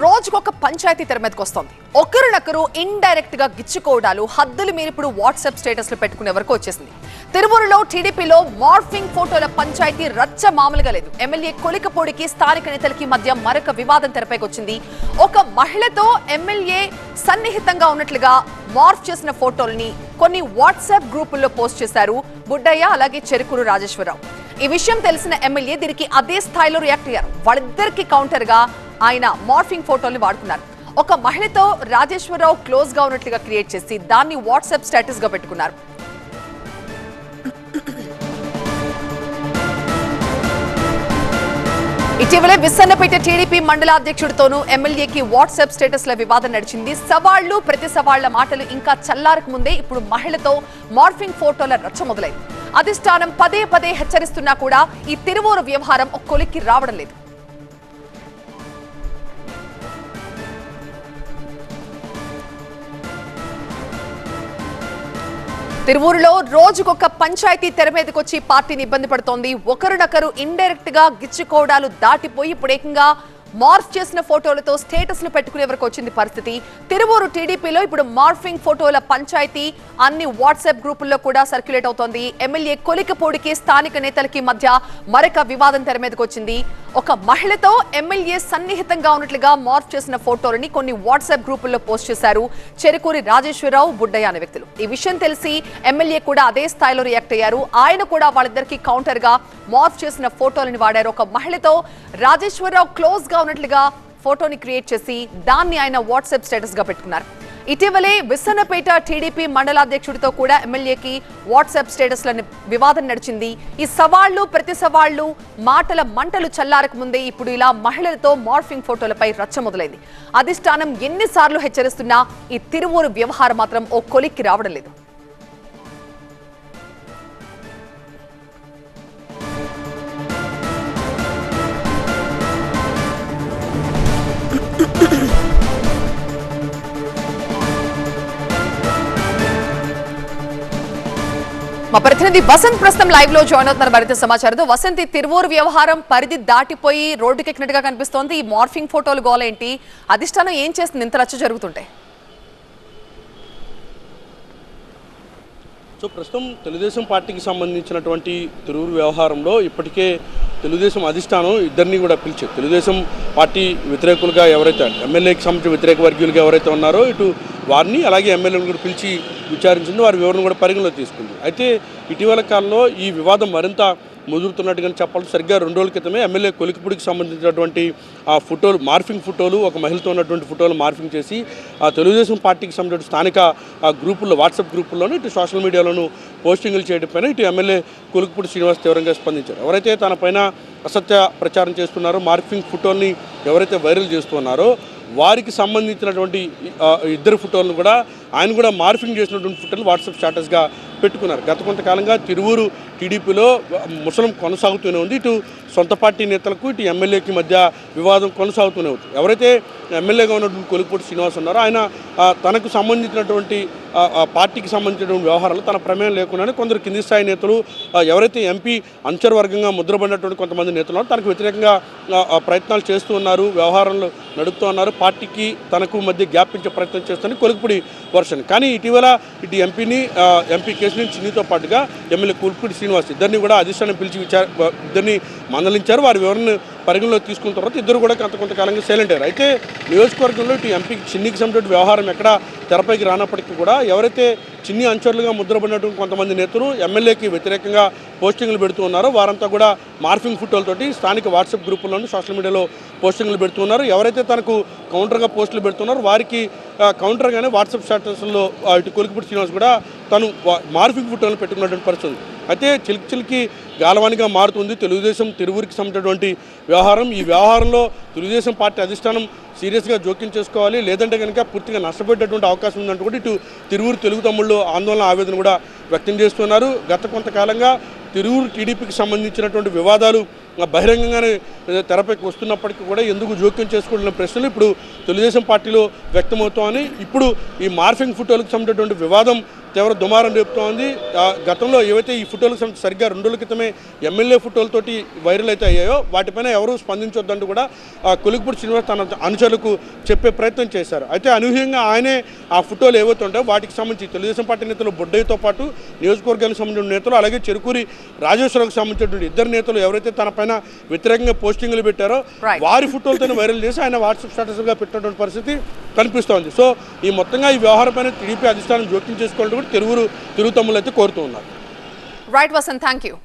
రోజుకొక పంచాయతీ తెర మీదకి వస్తోంది. ఒకరినొకరు ఇండైరెక్ట్ గా గిచ్చుకోవడాలు, హద్దులు మీరు ఇప్పుడు వాట్సాప్ స్టేటస్లు పెట్టుకునే వరకు వచ్చేసింది. తిరువూరులో టీడీపీలో మార్ఫింగ్ ఫోటోల పంచాయతీ రచ్చ మామూలుగా లేదు. ఎమ్మెల్యే కొలికపూడికి స్థానిక నేతలకి మధ్య మరొక వివాదం తెరపైకి వచ్చింది. ఒక మహిళతో ఎమ్మెల్యే సన్నిహితంగా ఉన్నట్లుగా మార్ఫ్ చేసిన ఫోటోల్ని కొన్ని వాట్సాప్ గ్రూపుల్లో పోస్ట్ చేశారు బుడ్డయ్య అలాగే చెరుకూరు రాజేశ్వరరావు. ఈ విషయం తెలిసిన ఎమ్మెల్యే దీనికి అదే స్థాయిలో రియాక్ట్ అయ్యారు. వాళ్ళిద్దరికి కౌంటర్ గా ఆయన మార్ఫింగ్ ఫోటోల్ని వాడుకున్నారు. ఒక మహిళతో రాజేశ్వరరావు క్లోజ్ గా ఉన్నట్లుగా క్రియేట్ చేసి దాన్ని వాట్సాప్ స్టేటస్ గా పెట్టుకున్నారు. ఇటీవలే విస్సన్నపేట టీడీపీ మండల అధ్యక్షుడితోనూ ఎమ్మెల్యేకి వాట్సాప్ స్టేటస్ల వివాదం నడిచింది. సవాళ్లు ప్రతి సవాళ్ల మాటలు ఇంకా చల్లారక ముందే ఇప్పుడు మహిళతో మార్ఫింగ్ ఫోటోల రచ్చ మొదలైంది. అధిష్టానం పదే పదే హెచ్చరిస్తున్నా కూడా ఈ తిరువూరు వ్యవహారం ఒక కొలిక్కి రావడం లేదు. తిరువూరులో రోజుకొక పంచాయతీ తెర మీదకొచ్చి పార్టీని ఇబ్బంది పడుతోంది. ఒకరినొకరు ఇండైరెక్ట్ గా గిచ్చుకోవడాలు దాటిపోయి ఇప్పుడు ఏకంగా మార్ఫ్ చేసిన ఫోటోలతో స్టేటస్లు పెట్టుకునే వరకు వచ్చింది పరిస్థితి. తిరువూరు టీడీపీలో ఇప్పుడు మార్ఫింగ్ ఫోటోల పంచాయతీ అన్ని వాట్సాప్ గ్రూపుల్లో కూడా సర్క్యులేట్ అవుతోంది. ఎమ్మెల్యే కొలికపూడికి స్థానిక నేతలకి మధ్య మరొక వివాదం తెర మీదకి వచ్చింది. ఒక మహిళతో ఎమ్మెల్యే సన్నిహితంగా ఉన్నట్లుగా మార్ఫ్ చేసిన ఫోటోలని కొన్ని వాట్సాప్ గ్రూపుల్లో పోస్ట్ చేశారు చెరుకూరి రాజేశ్వరరావు, బుడ్డయ్య అనే వ్యక్తులు. ఈ విషయం తెలిసి ఎమ్మెల్యే కూడా అదే స్థాయిలో రియాక్ట్ అయ్యారు. ఆయన కూడా వాళ్ళిద్దరికి కౌంటర్ గా మార్ఫ్ చేసిన ఫోటోలని వాడారు. ఒక మహిళతో రాజేశ్వరరావు క్లోజ్ గా ఉన్నట్లుగా ఫోటోని క్రియేట్ చేసి దాన్ని ఆయన వాట్సాప్ స్టేటస్ గా పెట్టుకున్నారు. ఇటీవలే విస్సన్నపేట టీడీపీ మండలాధ్యక్షుడితో కూడా ఎమ్మెల్యేకి వాట్సాప్ స్టేటస్ల వివాదం నడిచింది. ఈ సవాళ్లు ప్రతి సవాళ్లు మాటల మంటలు చల్లారక ముందే ఇప్పుడు ఇలా మహిళలతో మార్ఫింగ్ ఫోటోలపై రచ్చ మొదలైంది. అధిష్టానం ఎన్నిసార్లు హెచ్చరిస్తున్నా ఈ తిరువూరు వ్యవహారం మాత్రం ఓ కొలిక్కి రావడం లేదు. మా ప్రతినిధి వసంత్ ప్రస్తుతం లైవ్ లో జాయిన్ అవుతున్నారు మరింత సమాచారంతో. వసంత్, ఈ తిరువూరు వ్యవహారం పరిధి దాటిపోయి రోడ్డుకెక్కినట్టుగా కనిపిస్తోంది. ఈ మార్ఫింగ్ ఫోటోలు గోలేంటి? అధిష్టానం ఏం చేస్తుంది ఇంత రచ్చ జరుగుతుంటే? సో ప్రస్తుతం తెలుగుదేశం పార్టీకి సంబంధించినటువంటి తిరువూరు వ్యవహారంలో ఇప్పటికే తెలుగుదేశం అధిష్టానం ఇద్దరిని కూడా పిలిచి తెలుగుదేశం పార్టీ వ్యతిరేకులుగా ఎవరైతే ఎమ్మెల్యేకి సంబంధించిన వ్యతిరేక వర్గీయులుగా ఎవరైతే ఉన్నారో ఇటు వారిని అలాగే ఎమ్మెల్యేలను కూడా పిలిచి విచారించింది. వారి వివరణ కూడా పరిగణలో తీసుకుంది. అయితే ఇటీవల కాలంలో ఈ వివాదం మరింత ముదురుతున్నట్టుగా చెప్పాలి. సరిగ్గా 2 రోజుల క్రితమే ఎమ్మెల్యే కొలికపూడికి సంబంధించినటువంటి ఆ ఫోటోలు, మార్ఫింగ్ ఫోటోలు, ఒక మహిళతో ఉన్నటువంటి ఫోటోలు మార్ఫింగ్ చేసి ఆ తెలుగుదేశం పార్టీకి సంబంధించిన స్థానిక గ్రూపుల్లో, వాట్సాప్ గ్రూపుల్లోనూ ఇటు సోషల్ మీడియాలోనూ పోస్టింగ్లు చేయడం పైన ఇటు ఎమ్మెల్యే కొలికపూడి శ్రీనివాస్ తీవ్రంగా స్పందించారు. ఎవరైతే తన పైన అసత్య ప్రచారం చేస్తున్నారో, మార్ఫింగ్ ఫోటోల్ని ఎవరైతే వైరల్ చేస్తున్నారో వారికి సంబంధించినటువంటి ఇద్దరు ఫోటోలను కూడా ఆయన కూడా మార్ఫింగ్ చేసినటువంటి ఫోటోలు వాట్సాప్ స్టేటస్గా పెట్టుకున్నారు. గత కొంతకాలంగా తిరువూరు టీడీపీలో ముసలం కొనసాగుతూనే ఉంది. ఇటు సొంత పార్టీ నేతలకు ఇటు ఎమ్మెల్యేకి మధ్య వివాదం కొనసాగుతూనే ఉంది. ఎవరైతే ఎమ్మెల్యేగా ఉన్నటువంటి కొలికపూడి శ్రీనివాస్ ఉన్నారో ఆయన తనకు సంబంధించినటువంటి పార్టీకి సంబంధించినటువంటి వ్యవహారాలు తన ప్రమేయం లేకుండానే కొందరు కింది స్థాయి నేతలు, ఎవరైతే ఎంపీ అంచర్వర్గంగా ముద్రపడినటువంటి కొంతమంది నేతలు ఉన్నారో తనకు వ్యతిరేకంగా ప్రయత్నాలు చేస్తూ ఉన్నారు, వ్యవహారాలు నడుపుతూ ఉన్నారు, పార్టీకి తనకు మధ్య గ్యాప్ ఇచ్చే ప్రయత్నం చేస్తారని కొలికపూడి వర్షన్. కానీ ఇటీవల ఇటు ఎంపీ కేశినేని చిన్నితో పాటుగా ఎమ్మెల్యే కొలికపూడి శ్రీనివాస్ ఇద్దరిని కూడా అధిష్టానం పిలిచి ఇద్దరిని మందలించారు. వారి వివరణ పరిగణలో తీసుకున్న తర్వాత ఇద్దరు కూడా కొంతకాలంగా సైలెంట్ అయ్యారు. అయితే నియోజకవర్గంలో ఇటు ఎంపీ చిన్నికి సంబంధించిన వ్యవహారం ఎక్కడ తెరపైకి రానప్పటికీ కూడా ఎవరైతే చిన్ని అంచర్లుగా ముద్రపడినటువంటి కొంతమంది నేతలు ఎమ్మెల్యేకి వ్యతిరేకంగా పోస్టింగ్లు పెడుతూ ఉన్నారో వారంతా కూడా మార్ఫింగ్ ఫోటోలతోటి స్థానిక వాట్సాప్ గ్రూపుల్లోనూ సోషల్ మీడియాలో పోస్టింగ్లు పెడుతున్నారు. ఎవరైతే తనకు కౌంటర్గా పోస్టులు పెడుతున్నారో వారికి కౌంటర్గానే వాట్సాప్ స్టేటస్లో ఇటు కొలికపూడి శ్రీనివాస్ కూడా తను మార్ఫింగ్ ఫోటోలు పెట్టుకున్నటువంటి పరిస్థితి. అయితే చిలికి గాలవానిగా మారుతుంది తెలుగుదేశం తిరువూరికి సంబంధించినటువంటి వ్యవహారం. ఈ వ్యవహారంలో తెలుగుదేశం పార్టీ అధిష్టానం సీరియస్గా జోక్యం చేసుకోవాలి, లేదంటే కనుక పూర్తిగా నష్టపోయేటటువంటి అవకాశం ఉందంటూ కూడా ఇటు తిరువూరు తెలుగు తమ్ముళ్ళు ఆందోళన ఆవేదన కూడా వ్యక్తం చేస్తున్నారు. గత కొంతకాలంగా తిరువూరు టీడీపీకి సంబంధించినటువంటి వివాదాలు బహిరంగంగానే తెరపైకి వస్తున్నప్పటికీ కూడా ఎందుకు జోక్యం చేసుకుంటున్న ప్రశ్నలు ఇప్పుడు తెలుగుదేశం పార్టీలో వ్యక్తమవుతామని, ఇప్పుడు ఈ మార్ఫింగ్ ఫోటోలకు సంబంధించినటువంటి వివాదం తీవ్ర దుమారం రేపుతోంది. గతంలో ఏవైతే ఈ ఫోటోలకు సరిగ్గా 2 రోజుల క్రితమే ఎమ్మెల్యే ఫోటోలతోటి వైరల్ అయితే అయ్యాయో వాటిపైన ఎవరూ స్పందించొద్దంటూ కూడా కొలిక్పూడి శ్రీనివాస్ తన అనుచరులకు చెప్పే ప్రయత్నం చేశారు. అయితే అనూహ్యంగా ఆయనే ఆ ఫోటోలు ఏవైతే ఉంటాయో వాటికి సంబంధించి తెలుగుదేశం పార్టీ నేతలు బొడ్డయ్యతో పాటు నియోజకవర్గానికి సంబంధించిన నేతలు, అలాగే చెరుకూరి రాజేశ్వరకు సంబంధించినటువంటి 2 నేతలు ఎవరైతే తన పైన వ్యతిరేకంగా పోస్టింగ్లు పెట్టారో వారి ఫోటోలతో వైరల్ చేసి ఆయన వాట్సాప్ స్టేటస్గా పెట్టినటువంటి పరిస్థితి కనిపిస్తోంది. సో ఈ మొత్తంగా ఈ వ్యవహారం పైన టీడీపీ అధిష్టానం జోక్యం చేసుకోవాలంటే కూడా తిరుగు తమ్ములు అయితే కోరుతూ ఉన్నారు. Right Vasant, thank you.